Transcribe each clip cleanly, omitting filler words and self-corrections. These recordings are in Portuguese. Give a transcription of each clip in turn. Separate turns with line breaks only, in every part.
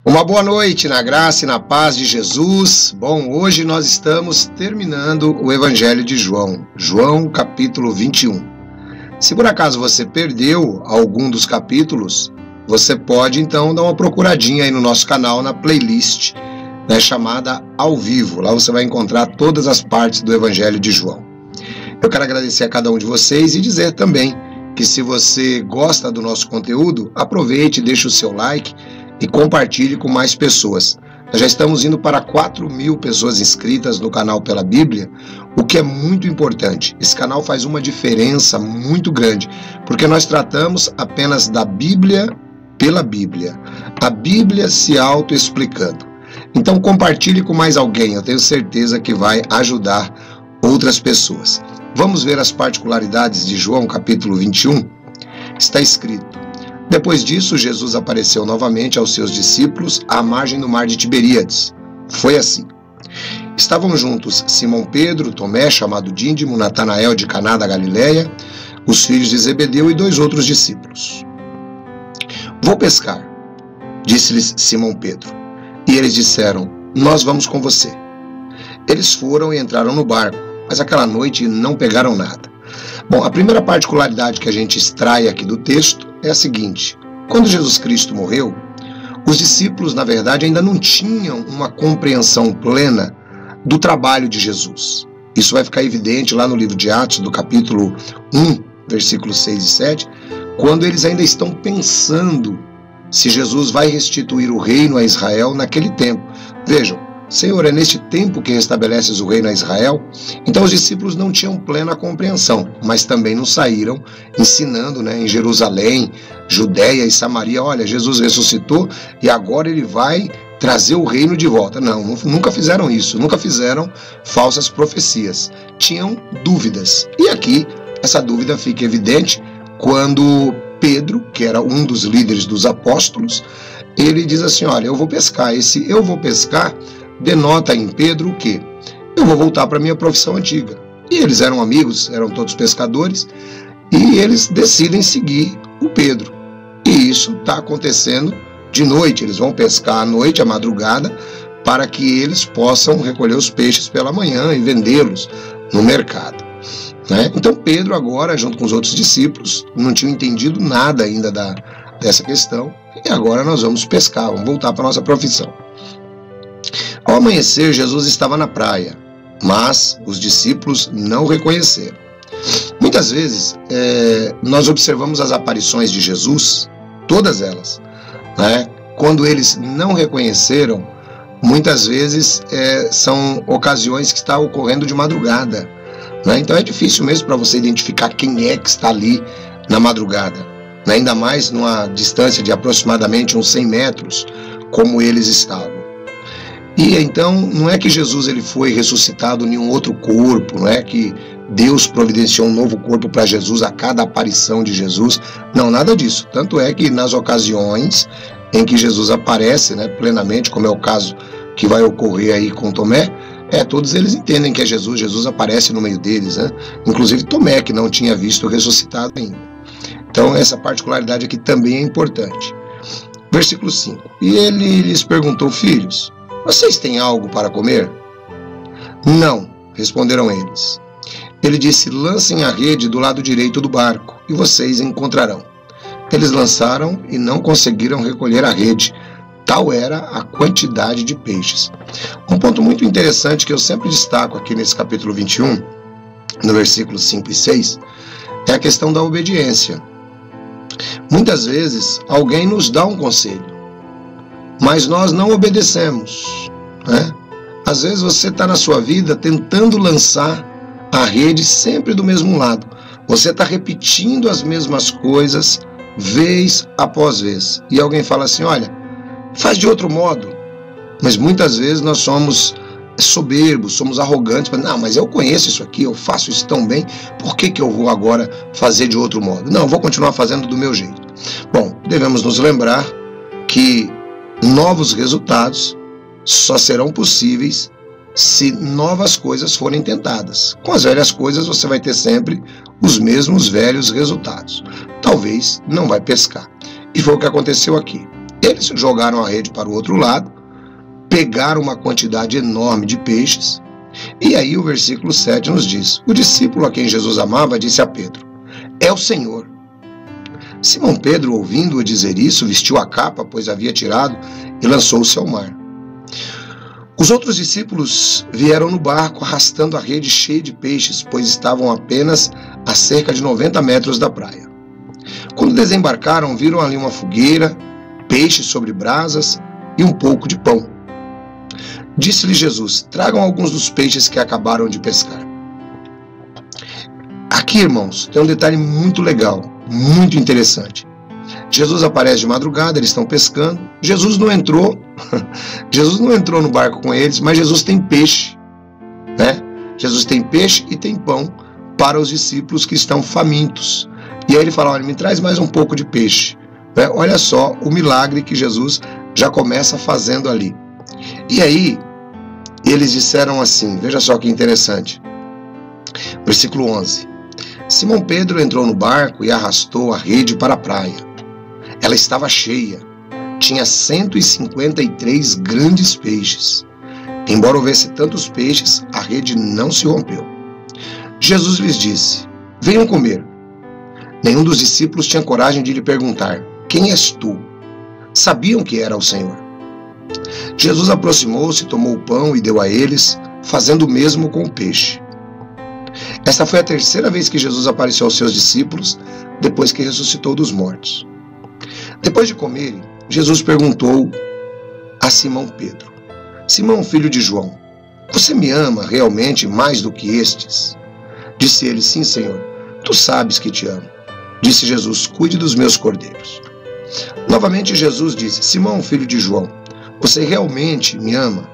Uma boa noite na graça e na paz de Jesus. Bom, hoje nós estamos terminando o Evangelho de João, João capítulo 21. Se por acaso você perdeu algum dos capítulos, você pode então dar uma procuradinha aí no nosso canal, na playlist, chamada Ao Vivo. Lá você vai encontrar todas as partes do Evangelho de João. Eu quero agradecer a cada um de vocês e dizer também que se você gosta do nosso conteúdo, aproveite, deixe o seu like e compartilhe com mais pessoas. Nós já estamos indo para 4.000 pessoas inscritas no canal Pela Bíblia, o que é muito importante. Esse canal faz uma diferença muito grande, porque nós tratamos apenas da Bíblia pela Bíblia. A Bíblia se autoexplicando. Então compartilhe com mais alguém, eu tenho certeza que vai ajudar outras pessoas. Vamos ver as particularidades de João capítulo 21? Está escrito: depois disso, Jesus apareceu novamente aos seus discípulos à margem do mar de Tiberíades. Foi assim. Estavam juntos Simão Pedro, Tomé, chamado Dídimo, Natanael de Caná da Galileia, os filhos de Zebedeu e 2 outros discípulos. Vou pescar, disse-lhes Simão Pedro. E eles disseram: nós vamos com você. Eles foram e entraram no barco, mas aquela noite não pegaram nada. Bom, a primeira particularidade que a gente extrai aqui do texto é a seguinte: quando Jesus Cristo morreu, os discípulos, na verdade, ainda não tinham uma compreensão plena do trabalho de Jesus. Isso vai ficar evidente lá no livro de Atos, do capítulo 1, versículos 6 e 7, quando eles ainda estão pensando se Jesus vai restituir o reino a Israel naquele tempo. Vejam, Senhor, é neste tempo que restabeleces o reino a Israel? Então os discípulos não tinham plena compreensão, mas também não saíram ensinando, em Jerusalém, Judeia e Samaria: olha, Jesus ressuscitou e agora ele vai trazer o reino de volta. Não, nunca fizeram isso, nunca fizeram falsas profecias. Tinham dúvidas. E aqui essa dúvida fica evidente quando Pedro, que era um dos líderes dos apóstolos, ele diz assim: olha, eu vou pescar. Esse eu vou pescar denota em Pedro o quê? Eu vou voltar para a minha profissão antiga. E eles eram amigos, eram todos pescadores, e eles decidem seguir o Pedro. E isso está acontecendo de noite. Eles vão pescar à noite, à madrugada, para que eles possam recolher os peixes pela manhã e vendê-los no mercado. Então Pedro agora, junto com os outros discípulos, não tinham entendido nada ainda dessa questão, e agora nós vamos pescar, vamos voltar para a nossa profissão. Ao amanhecer, Jesus estava na praia, mas os discípulos não o reconheceram. Muitas vezes, nós observamos as aparições de Jesus, todas elas, quando eles não reconheceram, muitas vezes são ocasiões que está ocorrendo de madrugada. Então é difícil mesmo para você identificar quem é que está ali na madrugada, ainda mais numa distância de aproximadamente uns 100 metros, como eles estavam. E então não é que Jesus ele foi ressuscitado em um outro corpo, não é que Deus providenciou um novo corpo para Jesus a cada aparição de Jesus. Não, nada disso. Tanto é que nas ocasiões em que Jesus aparece plenamente, como é o caso que vai ocorrer aí com Tomé, todos eles entendem que é Jesus. Jesus aparece no meio deles, inclusive Tomé, que não tinha visto o ressuscitado ainda. Então essa particularidade aqui também é importante. Versículo 5. E ele lhes perguntou: filhos, vocês têm algo para comer? Não, responderam eles. Ele disse: lancem a rede do lado direito do barco, e vocês encontrarão. Eles lançaram e não conseguiram recolher a rede. Tal era a quantidade de peixes. Um ponto muito interessante que eu sempre destaco aqui nesse capítulo 21, no versículos 5 e 6, é a questão da obediência. Muitas vezes alguém nos dá um conselho, mas nós não obedecemos. Às vezes você está na sua vida tentando lançar a rede sempre do mesmo lado. Você está repetindo as mesmas coisas vez após vez. E alguém fala assim: olha, faz de outro modo. Mas muitas vezes nós somos soberbos, somos arrogantes. Não, mas eu conheço isso aqui, eu faço isso tão bem, por que eu vou agora fazer de outro modo? Não, eu vou continuar fazendo do meu jeito. Bom, devemos nos lembrar que novos resultados só serão possíveis se novas coisas forem tentadas. Com as velhas coisas você vai ter sempre os mesmos velhos resultados. Talvez não vai pescar. E foi o que aconteceu aqui. Eles jogaram a rede para o outro lado, pegaram uma quantidade enorme de peixes, e aí o versículo 7 nos diz: o discípulo a quem Jesus amava disse a Pedro: é o Senhor. Simão Pedro, ouvindo-o dizer isso, vestiu a capa, pois havia tirado, e lançou-se ao mar. Os outros discípulos vieram no barco arrastando a rede cheia de peixes, pois estavam apenas a cerca de 90 metros da praia. Quando desembarcaram, viram ali uma fogueira, peixes sobre brasas e um pouco de pão. Disse-lhe Jesus: tragam alguns dos peixes que acabaram de pescar. Aqui, irmãos, tem um detalhe muito legal, muito interessante. Jesus aparece de madrugada, eles estão pescando. Jesus não entrou no barco com eles, mas Jesus tem peixe, né? Jesus tem peixe e tem pão para os discípulos que estão famintos. E aí ele fala: olha, me traz mais um pouco de peixe. Olha só o milagre que Jesus já começa fazendo ali. E aí, eles disseram assim, veja só que interessante. Versículo 11. Simão Pedro entrou no barco e arrastou a rede para a praia. Ela estava cheia. Tinha 153 grandes peixes. Embora houvesse tantos peixes, a rede não se rompeu. Jesus lhes disse: venham comer. Nenhum dos discípulos tinha coragem de lhe perguntar: quem és tu? Sabiam que era o Senhor. Jesus aproximou-se, tomou o pão e deu a eles, fazendo o mesmo com o peixe. Esta foi a terceira vez que Jesus apareceu aos seus discípulos, depois que ressuscitou dos mortos. Depois de comerem, Jesus perguntou a Simão Pedro: Simão, filho de João, você me ama realmente mais do que estes? Disse ele: sim, Senhor, tu sabes que te amo. Disse Jesus: cuide dos meus cordeiros. Novamente Jesus disse: Simão, filho de João, você realmente me ama?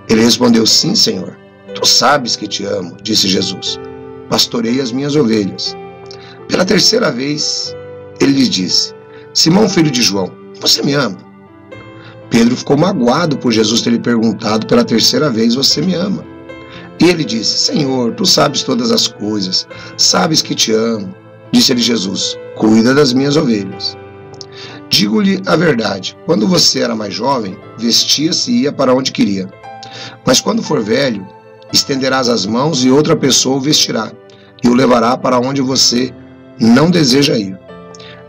Ele respondeu: sim, Senhor, tu sabes que te amo. Disse Jesus: pastorei as minhas ovelhas. Pela terceira vez, ele lhe disse: Simão, filho de João, você me ama? Pedro ficou magoado por Jesus ter lhe perguntado pela terceira vez: você me ama? E ele disse: Senhor, tu sabes todas as coisas, sabes que te amo. Disse-lhe Jesus: cuida das minhas ovelhas. Digo-lhe a verdade, quando você era mais jovem, vestia-se e ia para onde queria. Mas quando for velho, estenderás as mãos e outra pessoa o vestirá e o levará para onde você não deseja ir.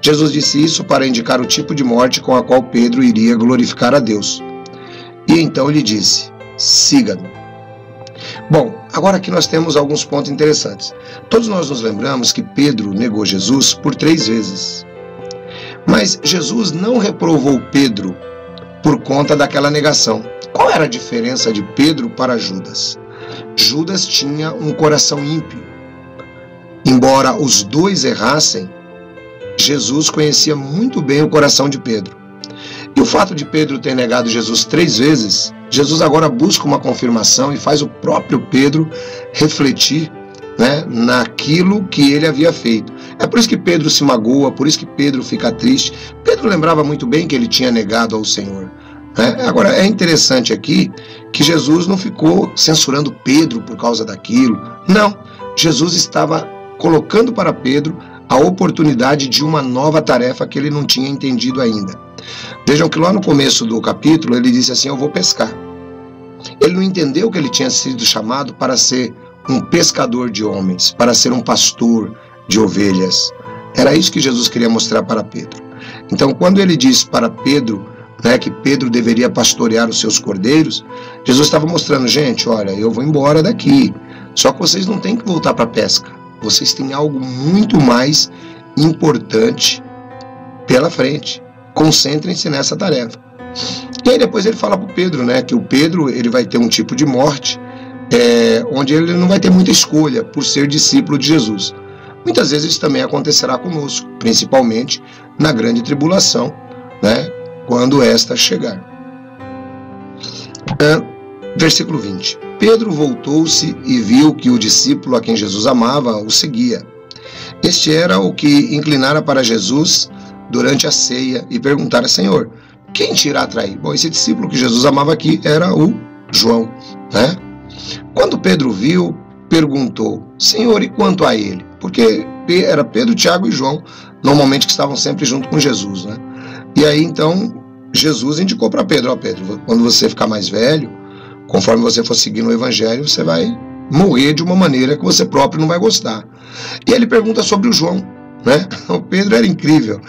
Jesus disse isso para indicar o tipo de morte com a qual Pedro iria glorificar a Deus. E então ele disse: siga-me. Bom, agora aqui nós temos alguns pontos interessantes. Todos nós nos lembramos que Pedro negou Jesus por 3 vezes. Mas Jesus não reprovou Pedro por conta daquela negação. Qual era a diferença de Pedro para Judas? Judas tinha um coração ímpio. Embora os dois errassem, Jesus conhecia muito bem o coração de Pedro. E o fato de Pedro ter negado Jesus 3 vezes, Jesus agora busca uma confirmação e faz o próprio Pedro refletir, naquilo que ele havia feito. É por isso que Pedro se magoa, por isso que Pedro fica triste. Pedro lembrava muito bem que ele tinha negado ao Senhor. Agora, é interessante aqui que Jesus não ficou censurando Pedro por causa daquilo. Não, Jesus estava colocando para Pedro a oportunidade de uma nova tarefa que ele não tinha entendido ainda. Vejam que lá no começo do capítulo ele disse assim: eu vou pescar. Ele não entendeu que ele tinha sido chamado para ser um pescador de homens, para ser um pastor de ovelhas. Era isso que Jesus queria mostrar para Pedro. Então, quando ele disse para Pedro, que Pedro deveria pastorear os seus cordeiros, Jesus estava mostrando: gente, olha, eu vou embora daqui, só que vocês não têm que voltar para a pesca, vocês têm algo muito mais importante pela frente, concentrem-se nessa tarefa. E aí depois ele fala para o Pedro, que o Pedro ele vai ter um tipo de morte onde ele não vai ter muita escolha por ser discípulo de Jesus. Muitas vezes isso também acontecerá conosco, principalmente na grande tribulação, quando esta chegar. Versículo 20. Pedro voltou-se e viu que o discípulo a quem Jesus amava o seguia. Este era o que inclinara para Jesus durante a ceia e perguntara: Senhor, quem te irá trair? Bom, esse discípulo que Jesus amava aqui era o João, Quando Pedro viu, perguntou: Senhor, e quanto a ele? Porque era Pedro, Tiago e João, normalmente que estavam sempre junto com Jesus, E aí então Jesus indicou para Pedro: ó Pedro, quando você ficar mais velho, conforme você for seguindo o evangelho, você vai morrer de uma maneira que você próprio não vai gostar. E ele pergunta sobre o João, né? O Pedro era incrível,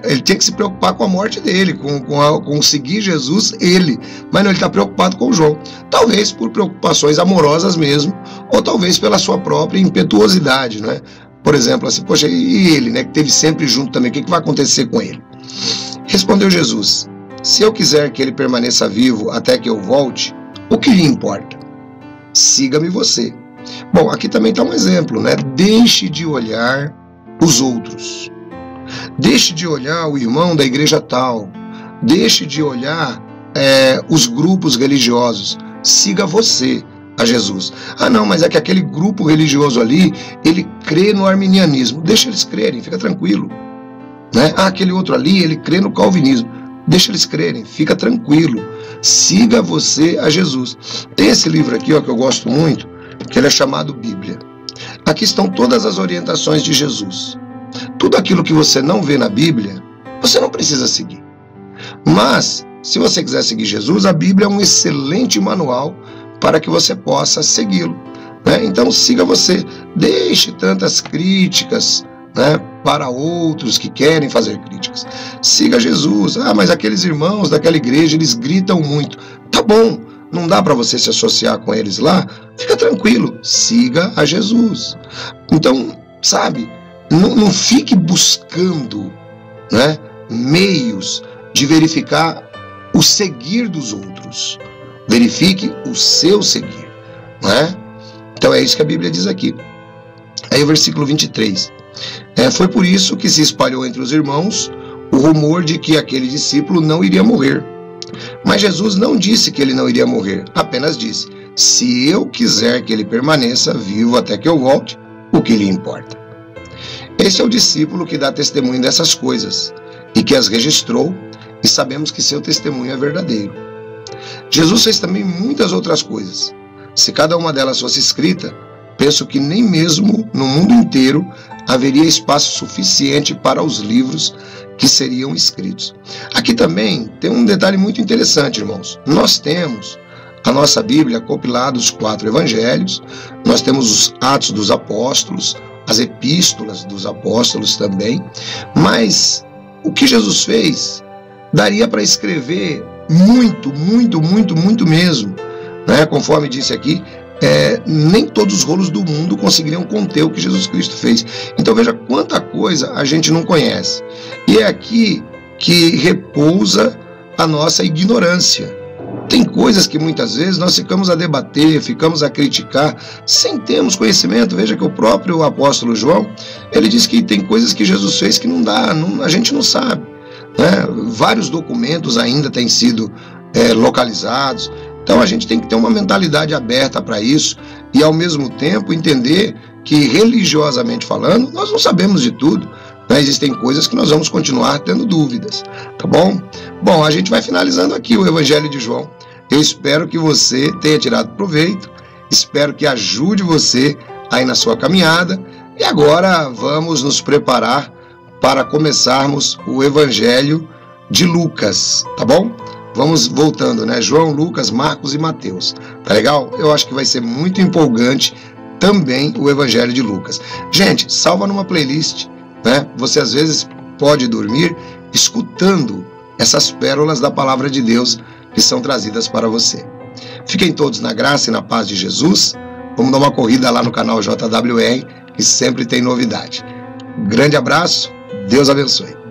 ele tinha que se preocupar com a morte dele, com seguir Jesus, mas não, ele está preocupado com o João, talvez por preocupações amorosas mesmo, ou talvez pela sua própria impetuosidade, né? Por exemplo, assim, poxa, e ele, né, que esteve sempre junto também, o que vai acontecer com ele? Respondeu Jesus: se eu quiser que ele permaneça vivo até que eu volte, o que lhe importa? Siga-me você. Bom, aqui também está um exemplo, né? Deixe de olhar os outros. Deixe de olhar o irmão da igreja tal. Deixe de olhar os grupos religiosos. Siga você a Jesus. Ah não, mas é que aquele grupo religioso ali, ele crê no arminianismo. Deixa eles crerem, fica tranquilo, né? Ah, aquele outro ali, ele crê no calvinismo. Deixa eles crerem, fica tranquilo. Siga você a Jesus. Tem esse livro aqui, ó, que eu gosto muito, que ele é chamado Bíblia. Aqui estão todas as orientações de Jesus. Tudo aquilo que você não vê na Bíblia, você não precisa seguir. Mas, se você quiser seguir Jesus, a Bíblia é um excelente manual para que você possa segui-lo, né? Então siga você. Deixe tantas críticas, né, para outros que querem fazer críticas. Siga Jesus. Ah, mas aqueles irmãos daquela igreja, eles gritam muito. Tá bom, não dá para você se associar com eles lá? Fica tranquilo, siga a Jesus. Então, sabe, não fique buscando, né, meios de verificar o seguir dos outros. Verifique o seu seguir, né? Então é isso que a Bíblia diz aqui. Aí o versículo 23. Foi por isso que se espalhou entre os irmãos o rumor de que aquele discípulo não iria morrer. Mas Jesus não disse que ele não iria morrer, apenas disse: se eu quiser que ele permaneça vivo até que eu volte, o que lhe importa? Esse é o discípulo que dá testemunho dessas coisas e que as registrou, e sabemos que seu testemunho é verdadeiro. Jesus fez também muitas outras coisas. Se cada uma delas fosse escrita, penso que nem mesmo no mundo inteiro haveria espaço suficiente para os livros que seriam escritos. Aqui também tem um detalhe muito interessante, irmãos. Nós temos a nossa Bíblia compilada os 4 evangelhos, nós temos os Atos dos Apóstolos, as epístolas dos apóstolos também, mas o que Jesus fez daria para escrever muito mesmo, né? Conforme disse aqui, nem todos os rolos do mundo conseguiriam conter o que Jesus Cristo fez. Então veja quanta coisa a gente não conhece. E é aqui que repousa a nossa ignorância. Tem coisas que muitas vezes nós ficamos a debater, ficamos a criticar, sem termos conhecimento. Veja que o próprio apóstolo João, ele diz que tem coisas que Jesus fez que não dá, a gente não sabe, né? Vários documentos ainda têm sido localizados. Então a gente tem que ter uma mentalidade aberta para isso e ao mesmo tempo entender que, religiosamente falando, nós não sabemos de tudo, né? Existem coisas que nós vamos continuar tendo dúvidas, tá bom? Bom, a gente vai finalizando aqui o Evangelho de João. Eu espero que você tenha tirado proveito, espero que ajude você aí na sua caminhada. E agora vamos nos preparar para começarmos o Evangelho de Lucas, tá bom? Vamos voltando, né? João, Lucas, Marcos e Mateus. Tá legal? Eu acho que vai ser muito empolgante também o Evangelho de Lucas. Gente, salva numa playlist, né? Você às vezes pode dormir escutando essas pérolas da palavra de Deus que são trazidas para você. Fiquem todos na graça e na paz de Jesus. Vamos dar uma corrida lá no canal JWR, que sempre tem novidade. Grande abraço, Deus abençoe.